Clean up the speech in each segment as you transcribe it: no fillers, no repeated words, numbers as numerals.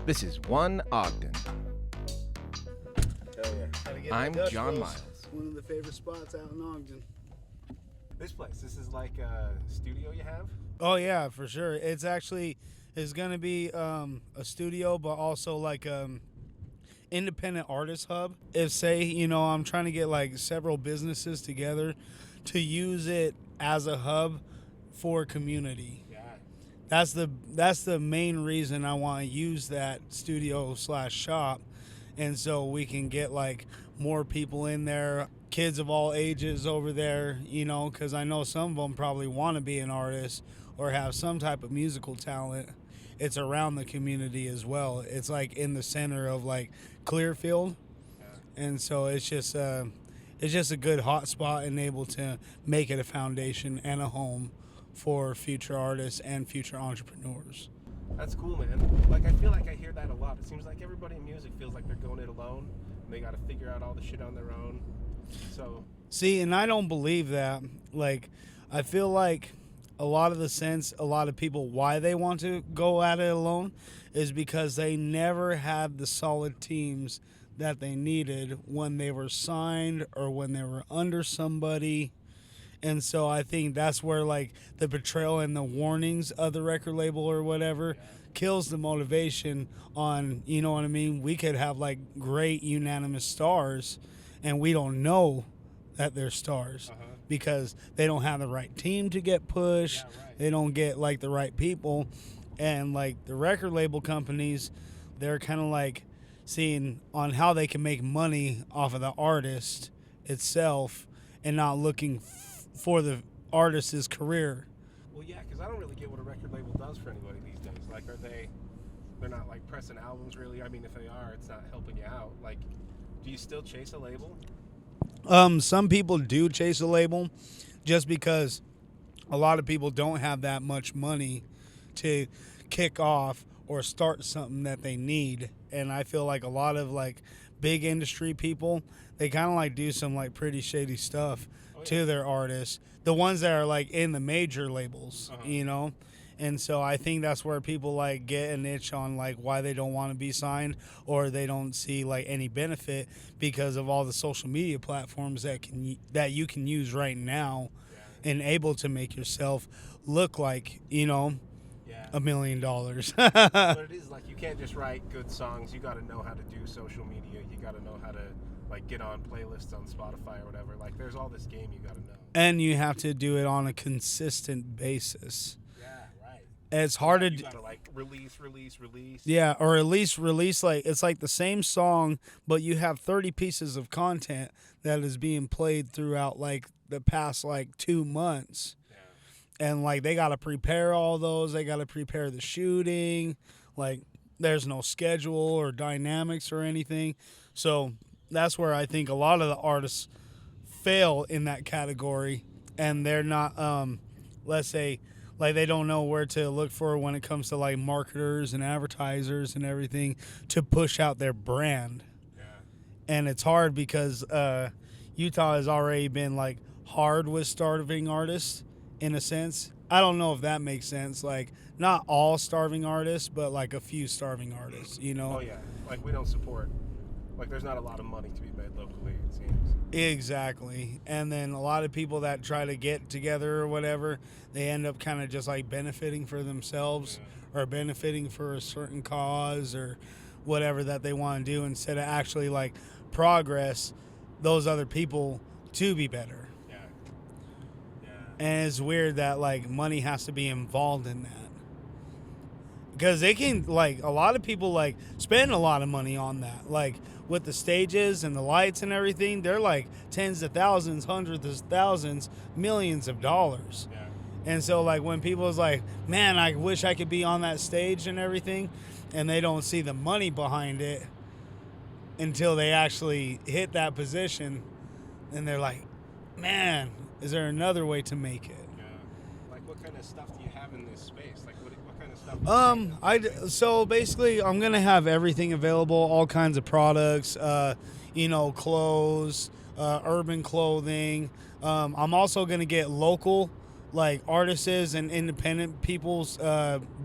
This is One Ogden. Hell yeah. I'm John Miles. One of the favorite spots out in Ogden. This is like a studio you have? Oh yeah, for sure. It's going to be a studio, but also like independent artist hub. If say, I'm trying to get like several businesses together to use it as a hub for community. Yeah. That's the main reason I want to use that studio/shop, and so we can get like more people in there, kids of all ages over there, because I know some of them probably want to be an artist or have some type of musical talent. It's around the community as well. It's like in the center of like Clearfield, and so it's just a good hot spot and able to make it a foundation and a home for future artists and future entrepreneurs. That's cool, man. Like, I feel like I hear that a lot. It seems like everybody in music feels like they're going it alone, and they got to figure out all the shit on their own. So, see, and I don't believe that. Like, I feel like a lot of people, why they want to go at it alone is because they never had the solid teams that they needed when they were signed or when they were under somebody. And so I think that's where like the betrayal and the warnings of the record label or whatever kills the motivation on, you know what I mean? We could have like great unanimous stars and we don't know that they're stars because they don't have the right team to get pushed. Yeah, right. They don't get like the right people. And like the record label companies, they're kind of like seeing on how they can make money off of the artist itself and not looking for the artist's career. well, yeah, because I don't really get what a record label does for anybody these days. Like, they're not like pressing albums really. I mean, if they are, it's not helping you out. Like, do you still chase a label? Some people do chase a label just because a lot of people don't have that much money to kick off or start something that they need. And I feel like a lot of like big industry people, they kind of like do some like pretty shady stuff to their artists, the ones that are like in the major labels, and so I think that's where people like get an itch on like why they don't want to be signed or they don't see like any benefit because of all the social media platforms that you can use right now and able to make yourself look like $1 million. But it is like you can't just write good songs. You got to know how to do social media. You got to know how to like get on playlists on Spotify or whatever. Like, there's all this game you got to know. And you have to do it on a consistent basis. Yeah, right. It's hard to You got to like release. Yeah, or at least release like it's like the same song, but you have 30 pieces of content that is being played throughout like the past like 2 months. Yeah. And like they got to prepare all those. They got to prepare the shooting. Like there's no schedule or dynamics or anything. So that's where I think a lot of the artists fail in that category, and they're not, let's say, like they don't know where to look for when it comes to like marketers and advertisers and everything to push out their brand. Yeah. And it's hard because Utah has already been like hard with starving artists in a sense. I don't know if that makes sense. Like not all starving artists, but like a few starving artists, Oh yeah, like we don't support. Like, there's not a lot of money to be made locally, it seems. Exactly. And then a lot of people that try to get together or whatever, they end up kind of just like benefiting for themselves or benefiting for a certain cause or whatever that they want to do instead of actually like progress those other people to be better. Yeah. And it's weird that like money has to be involved in that. Because they can, like, a lot of people, like, spend a lot of money on that. Like, with the stages and the lights and everything, they're, like, tens of thousands, hundreds of thousands, millions of dollars. Yeah. And so, like, when people's like, man, I wish I could be on that stage and everything, and they don't see the money behind it until they actually hit that position, and they're like, man, is there another way to make it? Yeah. Like, what kind of stuff do you have in this space? Like, what kind of stuff? So basically, I'm gonna have everything available, all kinds of products, clothes, urban clothing. I'm also gonna get local like artists and independent people's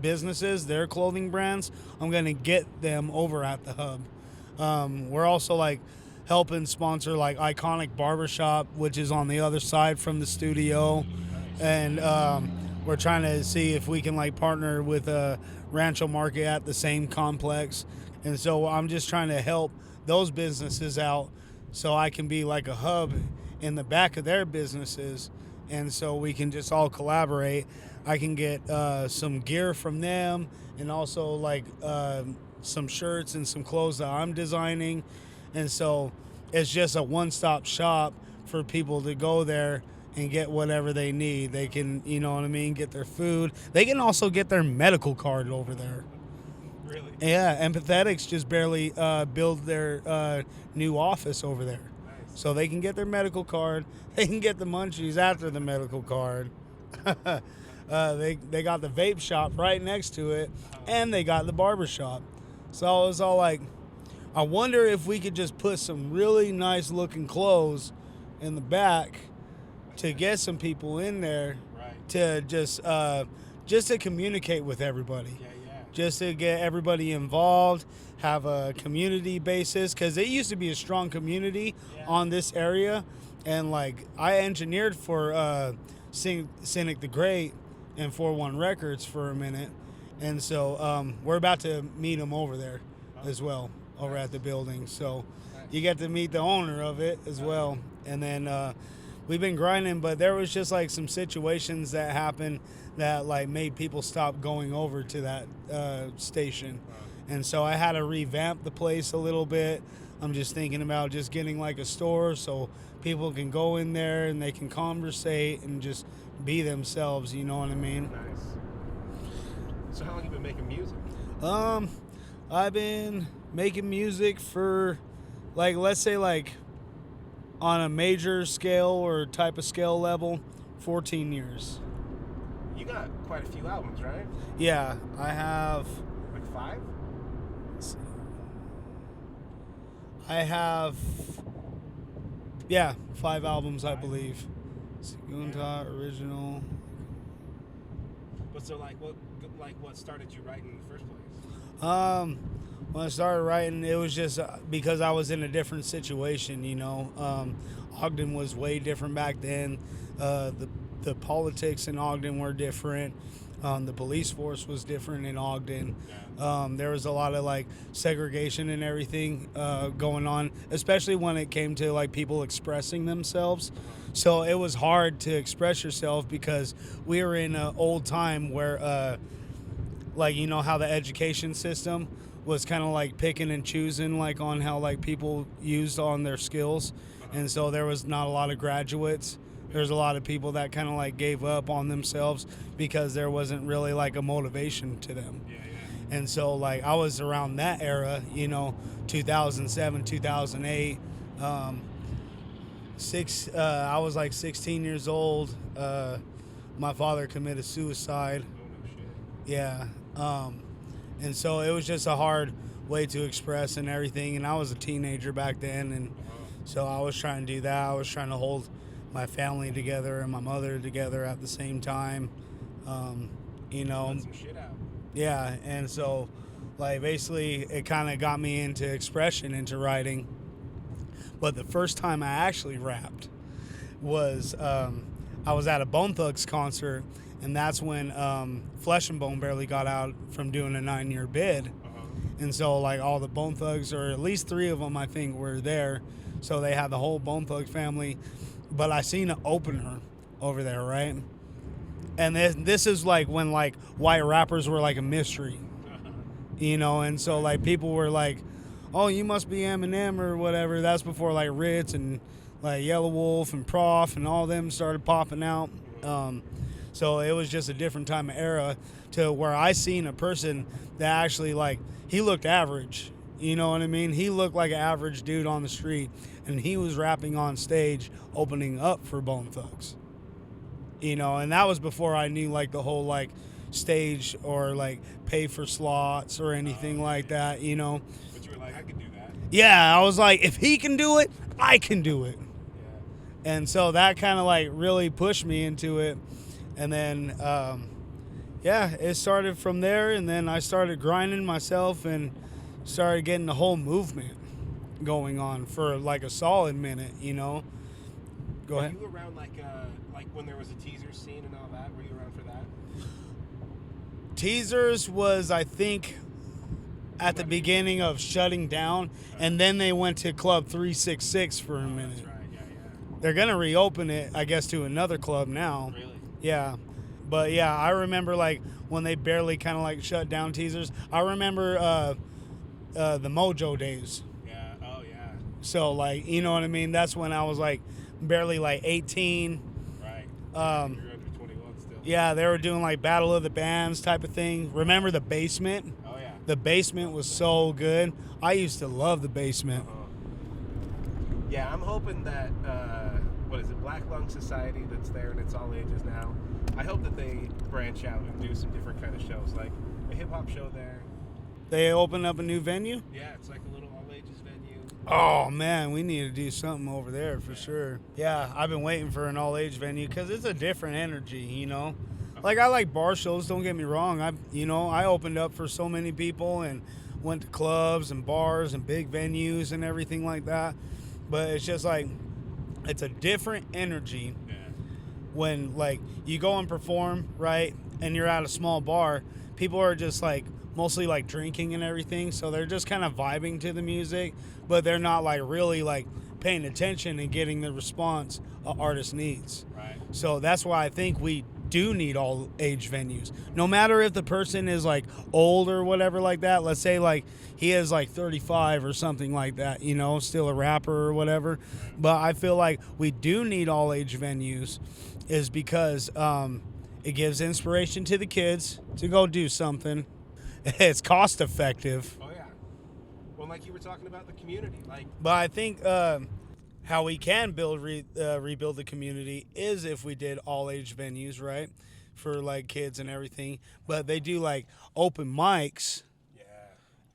businesses, their clothing brands. I'm gonna get them over at the hub. We're also like helping sponsor like Iconic Barbershop, which is on the other side from the studio, and we're trying to see if we can like partner with a Rancho Market at the same complex. And so I'm just trying to help those businesses out so I can be like a hub in the back of their businesses, and so we can just all collaborate. I can get some gear from them, and also like some shirts and some clothes that I'm designing. And so it's just a one-stop shop for people to go there and get whatever they need. They can, you know what I mean, get their food. They can also get their medical card over there. Really? Yeah, Empathetics just barely build their new office over there. Nice. So they can get their medical card. They can get the munchies after the medical card. They got the vape shop right next to it, and they got the barber shop. So I was all like, I wonder if we could just put some really nice looking clothes in the back to get some people in there, Right. to just to communicate with everybody. Yeah. Just to get everybody involved, have a community basis, because it used to be a strong community on this area. And like I engineered for Cynic the Great and 4-1 Records for a minute, and so we're about to meet them over there as well, over at the building. So you get to meet the owner of it as well. And then we've been grinding, but there was just like some situations that happened that like made people stop going over to that station. And so I had to revamp the place a little bit. I'm just thinking about just getting like a store so people can go in there and they can conversate and just be themselves, you know what I mean? Nice. So how long have you been making music? I've been making music for like, let's say like on a major scale or type of scale level, 14 years. You got quite a few albums, right? Yeah, I have. Like 5? Let's see. I have, yeah, 5 albums, I believe. Segunda, original. But so what started you writing in the first place? When I started writing, it was just because I was in a different situation, you know. Ogden was way different back then. The politics in Ogden were different. The police force was different in Ogden. There was a lot of like segregation and everything going on, especially when it came to like people expressing themselves. So it was hard to express yourself because we were in an old time where, like, you know how the education system was kind of like picking and choosing like on how like people used on their skills. And so there was not a lot of graduates. There's a lot of people that kind of like gave up on themselves because there wasn't really like a motivation to them. Yeah. And so like I was around that era, you know, 2007, 2008. I was like 16 years old. My father committed suicide. Oh, no shit. Yeah. And so it was just a hard way to express and everything. And I was a teenager back then. And so I was trying to do that. I was trying to hold my family together and my mother together at the same time. You know, Let some shit out. yeah. And so like basically it kind of got me into expression, into writing. But the first time I actually rapped was I was at a Bone Thugs concert, and that's when Flesh and Bone barely got out from doing a 9-year bid. And so like all the Bone Thugs, or at least 3 of them I think, were there. So they had the whole Bone Thug family. But I seen an opener over there, right? And this is like when like white rappers were like a mystery, you know? And so like people were like, oh, you must be Eminem or whatever. That's before like Ritz and like Yellow Wolf and Prof and all them started popping out. So it was just a different time of era to where I seen a person that actually like, he looked average. You know what I mean? He looked like an average dude on the street, and he was rapping on stage opening up for Bone Thugs. You know, and that was before I knew like the whole like stage or like pay for slots or anything like that, you know. But you were like, I could do that. Yeah, I was like, if he can do it, I can do it. Yeah. And so that kind of like really pushed me into it. And then yeah, it started from there, and then I started grinding myself and started getting the whole movement going on for like a solid minute, you know. Go Were ahead. you around like when there was a teaser scene and all that? Were you around for that? Teasers was, I think, at the beginning of shutting down, and then they went to Club 366 for a minute. That's right. Yeah, yeah. They're gonna reopen it, I guess, to another club now. Really? Yeah, but yeah, I remember like when they barely kind of like shut down teasers. I remember the Mojo days. Yeah. Oh, yeah. So like, you know what I mean? That's when I was like barely like 18. Right. Um, You're under 21 still. Yeah, they were doing like Battle of the Bands type of thing. Remember the Basement? Oh, yeah. The Basement was so good. I used to love the Basement. Yeah, I'm hoping that, what is it, Black Lung Society that's there and it's all ages now. I hope that they branch out and do some different kind of shows, like a hip-hop show there. They opened up a new venue? Yeah, it's like a little all-ages venue. Oh, man, we need to do something over there for sure. Yeah, I've been waiting for an all-age venue because it's a different energy, you know? Like, I like bar shows, don't get me wrong. I opened up for so many people and went to clubs and bars and big venues and everything like that. But it's just like, it's a different energy when, like, you go and perform, right, and you're at a small bar. People are just, like, mostly, like, drinking and everything, so they're just kind of vibing to the music, but they're not, like, really, like, paying attention and getting the response an artist needs. Right. So that's why I think we do need all age venues. No matter if the person is like old or whatever like that. Let's say like he is like 35 or something like that, you know, still a rapper or whatever. But I feel like we do need all age venues is because it gives inspiration to the kids to go do something. It's cost effective. Oh, yeah. Well, like you were talking about the community, like... But I think how we can rebuild the community is if we did all age venues, right, for like kids and everything. But they do like open mics,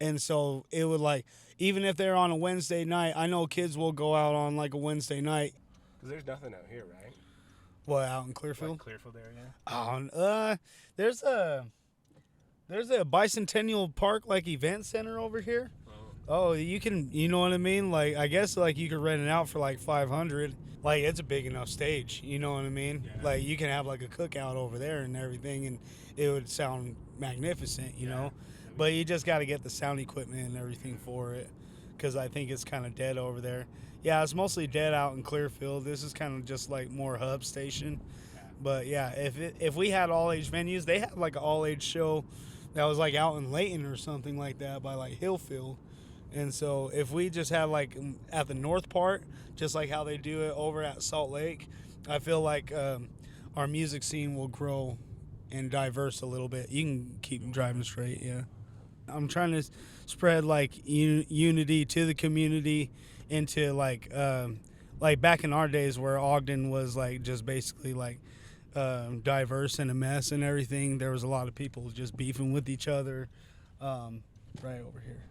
and so it would like even if they're on a Wednesday night, I know kids will go out on like a Wednesday night. Because there's nothing out here, right? What, out in Clearfield? Like Clearfield area. There's a Bicentennial Park like event center over here. Oh, you can, you know what I mean? Like, I guess, like, you could rent it out for, like, $500. Like, it's a big enough stage, you know what I mean? Yeah. Like, you can have, like, a cookout over there and everything, and it would sound magnificent, you know? But you just got to get the sound equipment and everything for it, because I think it's kind of dead over there. Yeah, it's mostly dead out in Clearfield. This is kind of just, like, more hub station. But, yeah, if we had all-age venues, they had, like, an all-age show that was, like, out in Layton or something like that by, like, Hillfield. And so if we just had like at the north part, just like how they do it over at Salt Lake, I feel like our music scene will grow and diverse a little bit. You can keep driving straight, yeah. I'm trying to spread like unity to the community into like back in our days where Ogden was like just basically like diverse and a mess and everything. There was a lot of people just beefing with each other. Right over here.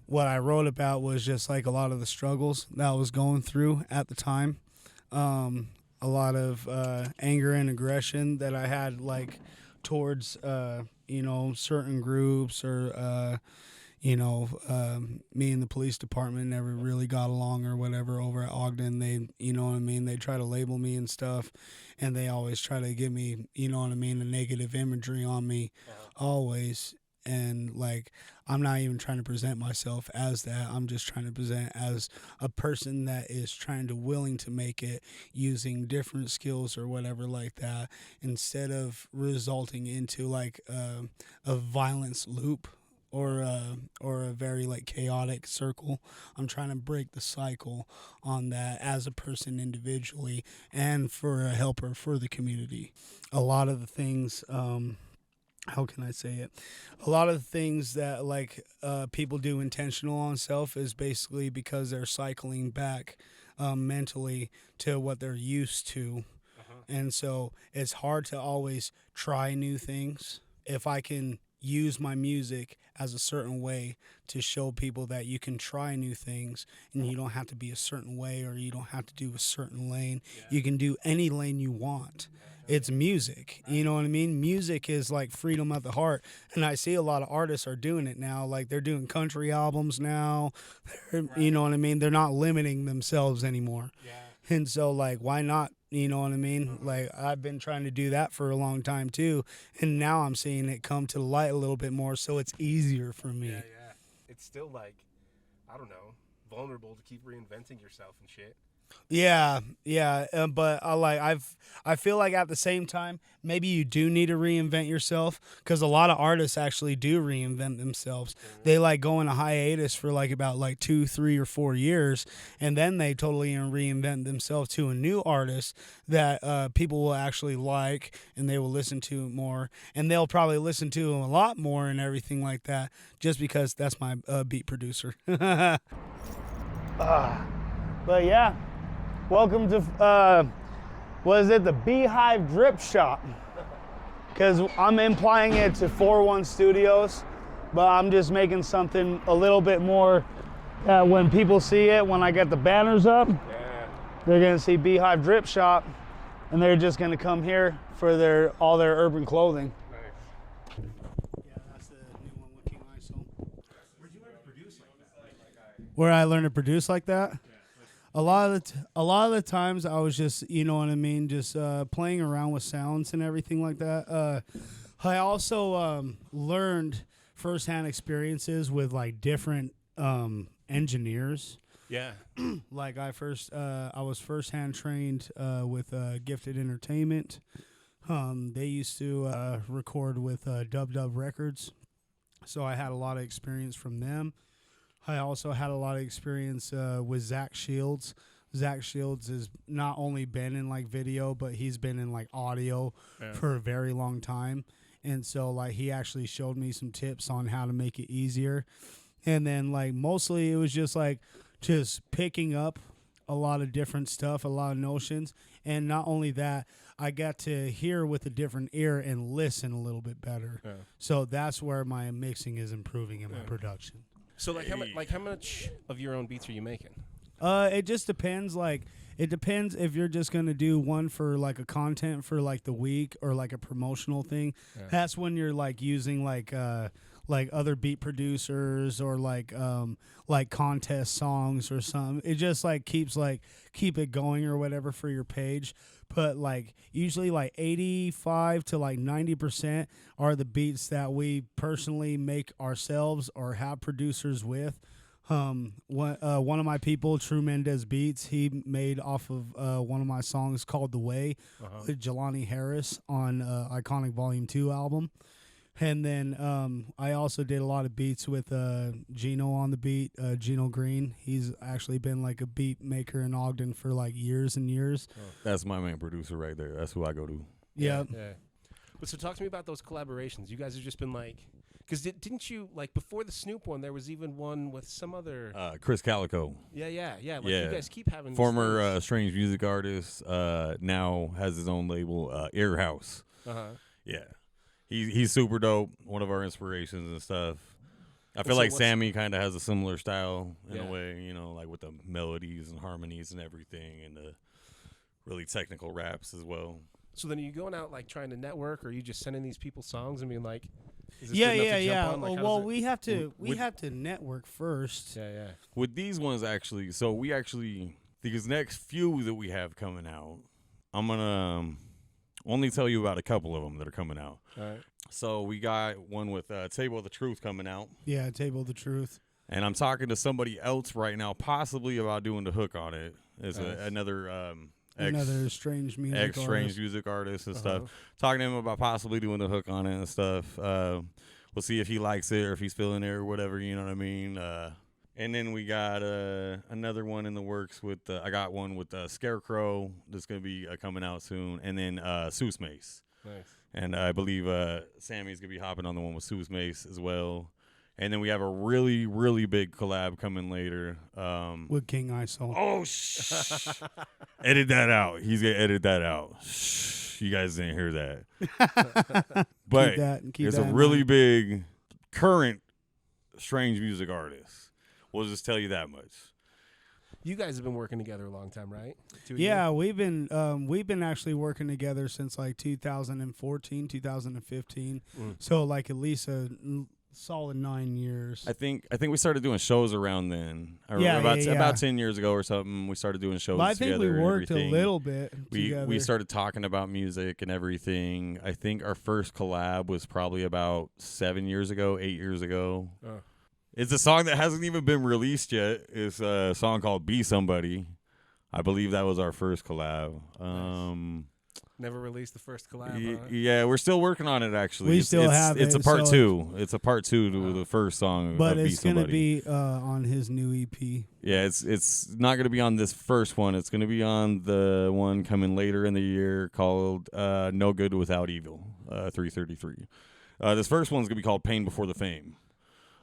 What I wrote about was just like a lot of the struggles that I was going through at the time. A lot of anger and aggression that I had like towards, certain groups or, me and the police department never really got along or whatever over at Ogden. They, you know what I mean? They try to label me and stuff, and they always try to give me, you know what I mean, a negative imagery on me always. And like I'm not even trying to present myself as that. I'm just trying to present as a person that is trying to willing to make it using different skills or whatever like that, instead of resulting into like a violence loop or a very like chaotic circle. I'm trying to break the cycle on that as a person individually and for a helper for the community. A lot of the things how can I say it? A lot of the things that like people do intentional on self is basically because they're cycling back mentally to what they're used to. And so it's hard to always try new things. If I can use my music as a certain way to show people that you can try new things and you don't have to be a certain way or you don't have to do a certain lane. You can do any lane you want. It's music. You know what I mean? Music is like freedom at the heart. And I see a lot of artists are doing it now. Like they're doing country albums now. You know what I mean? They're not limiting themselves anymore. And so, like, why not? You know what I mean? Like, I've been trying to do that for a long time, too. And now I'm seeing it come to light a little bit more, so it's easier for me. Yeah. It's still, like, I don't know, vulnerable to keep reinventing yourself and shit. Yeah, but I feel like at the same time, maybe you do need to reinvent yourself because a lot of artists actually do reinvent themselves. They like go in a hiatus for like about like 2, 3, or 4 years, and then they totally reinvent themselves to a new artist that people will actually like and they will listen to more, and they'll probably listen to a lot more and everything like that, just because that's my beat producer. But yeah. Welcome to, the Beehive Drip Shop? Because I'm implying it to 4-1 Studios, but I'm just making something a little bit more, when people see it, when I get the banners up, they're going to see Beehive Drip Shop, and they're just going to come here for all their urban clothing. Nice. Yeah, that's the new one with King ISO. Where'd you learn to produce like that? Where I learned to produce like that? A lot of the times I was just, you know what I mean, just playing around with sounds and everything like that. I also learned firsthand experiences with like different engineers. Yeah. Like I was firsthand trained with Gifted Entertainment. They used to record with Dub Records, so I had a lot of experience from them. I also had a lot of experience with Zach Shields. Zach Shields has not only been in like video, but he's been in like audio for a very long time. And so like he actually showed me some tips on how to make it easier. And then like mostly it was just like just picking up a lot of different stuff, a lot of notions. And not only that, I got to hear with a different ear and listen a little bit better. Yeah. So that's where my mixing is improving in my production. So how much of your own beats are you making? It just depends. Like it depends if you're just gonna do one for like a content for like the week or like a promotional thing. Yeah. That's when you're like using like other beat producers or like contest songs or something. It just like keep it going or whatever for your page. But like usually like 85 to like 90% are the beats that we personally make ourselves or have producers with. One of my people, True Mendez Beats, he made off of one of my songs called The Way with Jelani Harris on Iconic Volume 2 album. And then I also did a lot of beats with Gino on the beat, Gino Green. He's actually been like a beat maker in Ogden for like years and years. That's my main producer right there. That's who I go to. Yeah. But so talk to me about those collaborations. You guys have just been like, because didn't you, like before the Snoop one, there was even one with some other. Chris Calico. Yeah. Like you guys keep having former strange music artist, now has his own label, Ear House. Yeah. He's super dope, one of our inspirations and stuff. I feel like Sammi kind of has a similar style in a way, you know, like with the melodies and harmonies and everything and the really technical raps as well. So then are you going out like trying to network, or are you just sending these people songs and being like, is this yeah. Like, well, we have to network first. Yeah. With these ones actually, so we actually, these next few that we have coming out, I'm going to only tell you about a couple of them that are coming out. All right. So we got one with Table of the Truth coming out. Yeah, Table of the Truth. And I'm talking to somebody else right now, possibly about doing the hook on it. It's another strange music artist and stuff. Talking to him about possibly doing the hook on it and stuff. We'll see if he likes it or if he's feeling it or whatever. You know what I mean? And then we got another one in the works with I got one with Scarecrow that's gonna be coming out soon, and then Seuss Mace. Nice. And I believe Sammy's gonna be hopping on the one with Seuss Mace as well. And then we have a really, really big collab coming later with King ISO. Oh, edit that out. He's gonna edit that out. You guys didn't hear that. But keep it's that a in really mind. big current strange music artist. We'll just tell you that much. You guys have been working together a long time, right? 2 years? Yeah, we've been actually working together since like 2014, 2015. So like at least a solid 9 years. I think we started doing shows around then. Or Yeah, about 10 years ago or something. We started doing shows But I think together. we worked a and everything. little bit We together. started talking about music and everything. I think our first collab was probably about 7 years ago, 8 years ago. Oh. It's a song that hasn't even been released yet. It's a song called "Be Somebody." I believe that was our first collab. Never released the first collab. Huh? Yeah, we're still working on it. Actually, We still have It's it, a part so- two. It's a part two to the first song. but of it's Be gonna Somebody. be on his new EP. Yeah, it's not gonna be on this first one. It's gonna be on the one coming later in the year called "No Good Without Evil," 333. This first one's gonna be called "Pain Before the Fame."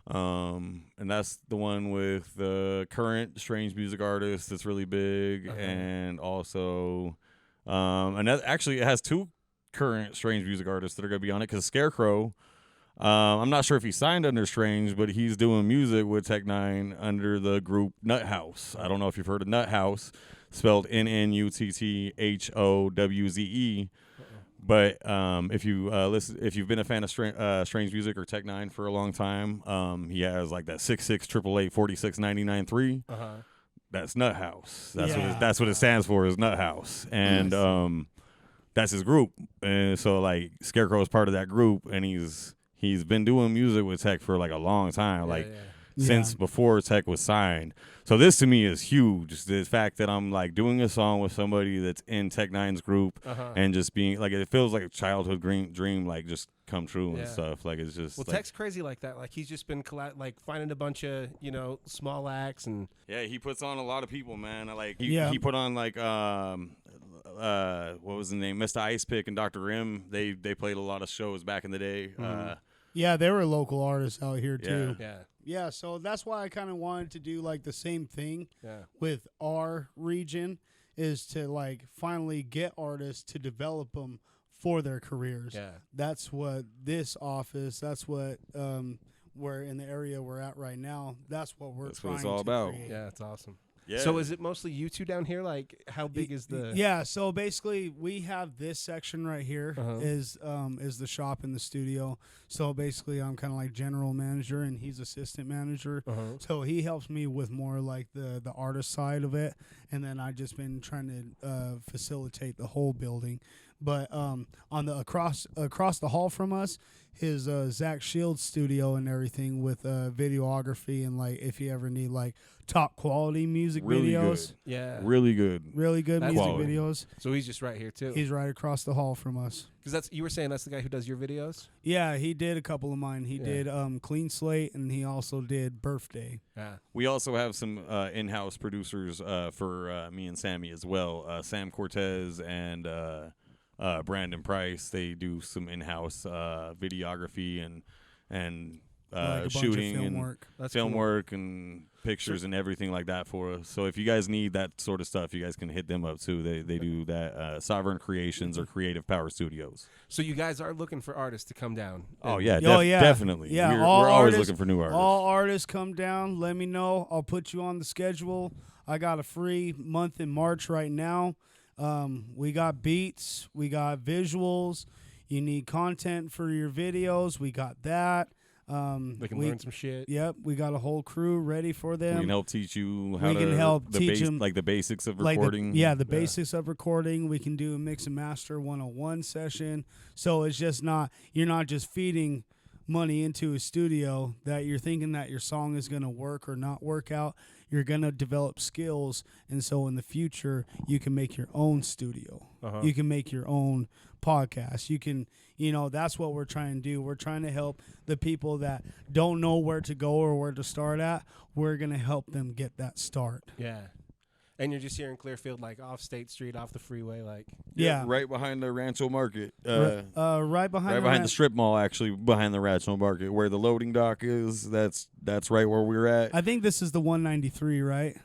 And that's the one with the current strange music artist that's really big, and also, and that actually it has two current strange music artists that are gonna be on it because Scarecrow. I'm not sure if he signed under Strange, but he's doing music with Tech Nine under the group Nut House. I don't know if you've heard of Nut House, spelled NNUTTHOWZE. But if you've been a fan of Strange Music or Tech Nine for a long time, he has like that 66884699 That's Nut House. That's what it stands for, is Nut House, and that's his group. And so like Scarecrow is part of that group, and he's been doing music with Tech for like a long time, since before Tech was signed. So this to me is huge. The fact that I'm like doing a song with somebody that's in Tech Nine's group and just being like, it feels like a childhood dream, like just come true and stuff. Like it's just Tech's crazy like that. Like he's just been finding a bunch of small acts and he puts on a lot of people, man. Like he put on like what was the name, Mr. Ice Pick and Dr. M. They played a lot of shows back in the day. Yeah, they were local artists out here too. yeah. Yeah, so that's why I kind of wanted to do like the same thing with our region, is to like finally get artists to develop them for their careers. Yeah. That's what this office, that's what we're in the area we're at right now. That's what That's trying what it's all to about. create. Yeah, it's awesome. Yeah. So is it mostly you two down here? Like how big is the Yeah, so basically we have this section right here is the shop and the studio. So basically I'm kind of like general manager and he's assistant manager. So he helps me with more like the artist side of it, and then I've just been trying to facilitate the whole building. But on the across the hall from us, his Zach Shields studio and everything with videography, and like if you ever need like top quality music Really videos, good. Yeah. Really good. really good That's music quality. videos. So he's just right here too. He's right across the hall from us. Because you were saying that's the guy who does your videos? Yeah, he did a couple of mine. He did Clean Slate, and he also did Birthday. Yeah. We also have some in-house producers for me and Sammy as well. Sam Cortez and Brandon Price. They do some in-house videography and Like a bunch of shooting film and work. That's film cool. work and pictures and everything like that for us. So if you guys need that sort of stuff, you guys can hit them up too. They do that. Sovereign Creations or Creative Power Studios. So you guys are looking for artists to come down. Oh yeah, yeah, definitely. Yeah, we're all always artists- looking for new artists. All artists come down. Let me know. I'll put you on the schedule. I got a free month in March right now. We got beats. We got visuals. You need content for your videos. We got that. They can learn some shit. Yep, we got a whole crew ready for them. We can help teach you how We to can help teach them like the basics of like recording. the basics of recording. We can do a mix and master 101 session. So it's just not, you're not just feeding money into a studio that you're thinking that your song is going to work or not work out. You're going to develop skills, and so in the future you can make your own studio. You can make your own podcast. You can, that's what we're trying to do. We're trying to help the people that don't know where to go or where to start at. We're going to help them get that start. Yeah. And you're just here in Clearfield, like off State Street, off the freeway, like. Yeah. right behind the Rancho Market. Right behind the strip mall, actually, behind the Rancho Market, where the loading dock is. That's right where we're at. I think this is the 193, right?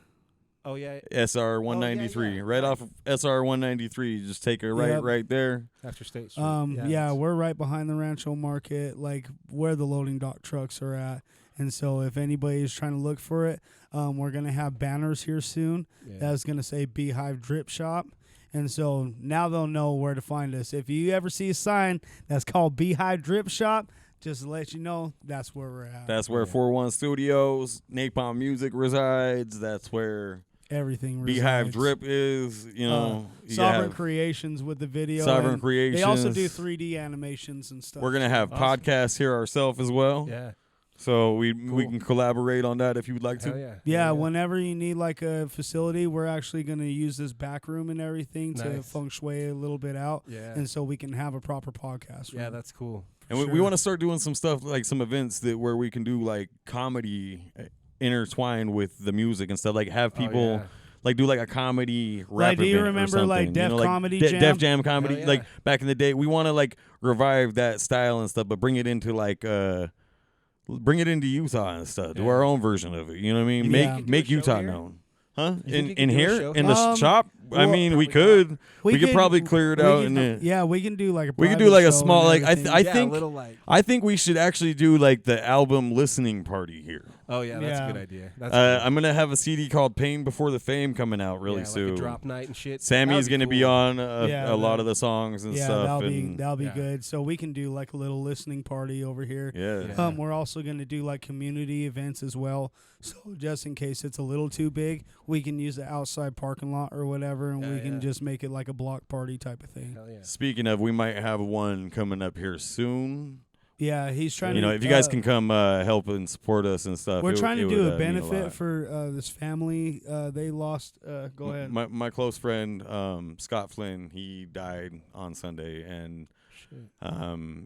Oh yeah. SR 193, yeah. right off of SR 193. Just take a right there. After State Street. Yeah, we're right behind the Rancho Market, like where the loading dock trucks are at. And so if anybody is trying to look for it, we're going to have banners here soon that's going to say Beehive Drip Shop. And so now they'll know where to find us. If you ever see a sign that's called Beehive Drip Shop, just to let you know, that's where we're at. That's where 41 Studios, Napalm Music resides. That's where everything Beehive resides. Drip is, you know. Sovereign Creations with the video. Sovereign Creations. They also do 3D animations and stuff. We're going to have podcasts here ourselves as well. Yeah. So we can collaborate on that if you would like to. Hell yeah. Whenever you need like a facility, we're actually going to use this back room and everything to feng shui a little bit out. Yeah. And so we can have a proper podcast room. Yeah, that's cool. And we want to start doing some stuff, like some events where we can do like comedy intertwined with the music and stuff. Like have people like do like a comedy rap like, do you event remember or something, like Def Comedy Jam? Def Jam comedy, like back in the day. We want to like revive that style and stuff, but bring it into like bring it into Utah and stuff. Do our own version of it. You know what I mean? Make Utah known. Huh? In here? In the shop? I mean, we could. We could probably clear it out. We can do like a we could do like a small, like, I think we should actually do like the album listening party here. Oh, yeah, that's a good idea. I'm going to have a CD called Pain Before the Fame coming out really soon. Like a drop night and shit. Sammy's going to be on a lot of the songs and stuff. That'll be good. So we can do like a little listening party over here. Yeah. We're also going to do like community events as well. So just in case it's a little too big, we can use the outside parking lot or whatever, and we can just make it like a block party type of thing. Hell yeah. Speaking of, we might have one coming up here soon. Yeah, he's trying to. You know, if you guys can come help and support us and stuff. We're trying to do a benefit for this family. They lost. Go ahead. My close friend Scott Flynn, he died on Sunday, and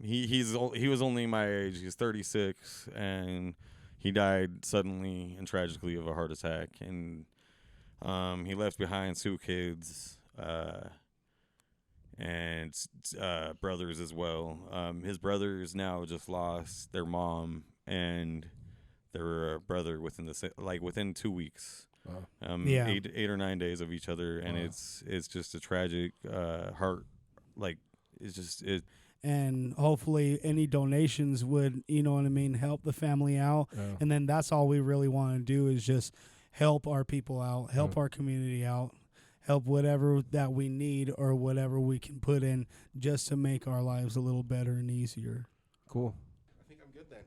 he was only my age. He's 36, and he died suddenly and tragically of a heart attack. And he left behind 2 kids. And brothers as well. His brothers now just lost their mom and their brother within 2 weeks. Wow. 8 or 9 days of each other, and it's just a tragic heart. Like it's just it. And hopefully any donations would, you know what I mean, help the family out. And then that's all we really want to do is just help our people out, help our community out. Help whatever that we need or whatever we can put in just to make our lives a little better and easier. Cool. I think I'm good then.